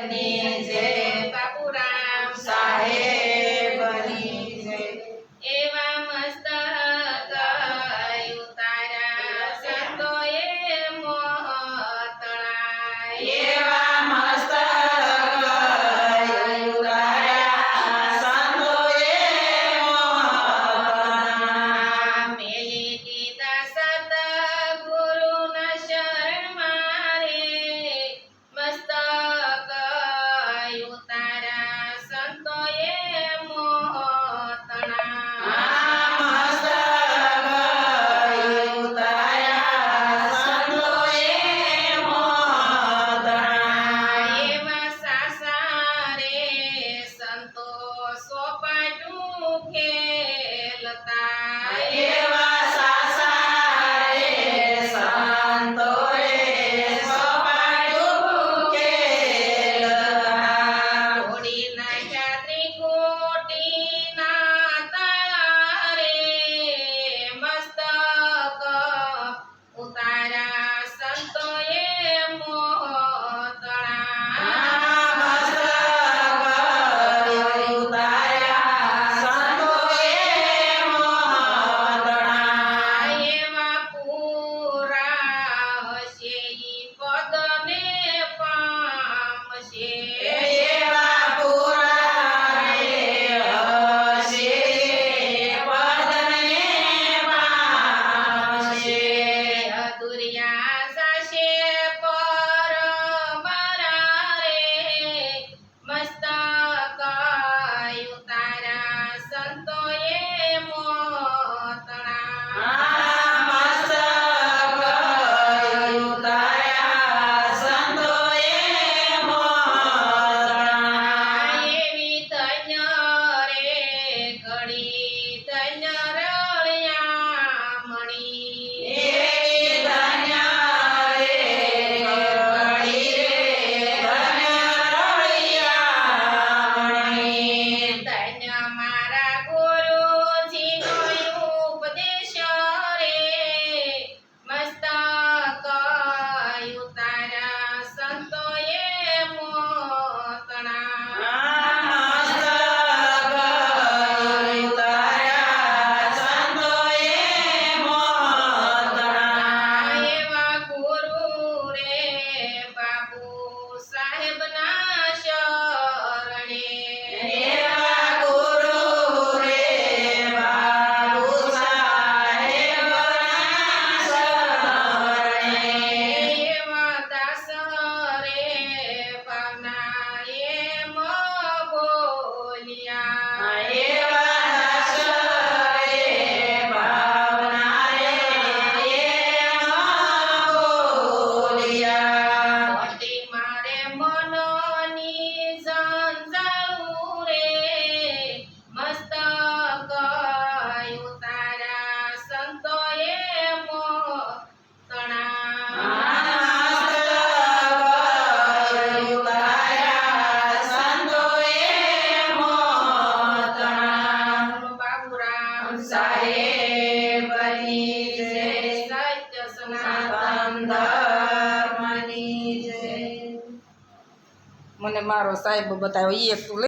ની જય બાપુરામ સાહેબની જય એવા મસ્તક ઉતારા સંતોએ મોહતળા એવા મસ્તક ઉતારા સંતોએ મોહતળા મેલી દીધા સતગુરુના શરણ મારે મસ્તક ઉતારા સંતોએ મોહતળા એવા સાસારે સંતો સોપાટું ખેલતા એવા સાસારે સંતો ઘોડી નાખ્યા ત્રિકુટીના તારે મસ્તક ઉતારા સંતોએ મોહતળા એવા પૂરા હશે ઈ પદને પામશે અધુરિયા સાશે પરમારા રે મસ્તક ઉતારા સંતોએ મોહતળા એવી ધન્ય રે ઘડી ધન્ય રળિયા મણી ધન્ય મારા ગુરુજીનો ઉપદેશ રે મસ્તક ઉતારા સંતોએ મોહતળા એવા ગુરુ રે બાપુ સાહેબના શરણે એવા દાસ રે ભાવના એમ બોલ્યા મોટી મારે મનની જંજાળું રે મસ્તક ઉતારા સંતોએ મોહતળા બાબુરામ સાહેબની જય સત્ય સનાતન સનાતન ધર્મની જય મને મારો સાહેબ બતાવ્યો એ એક તું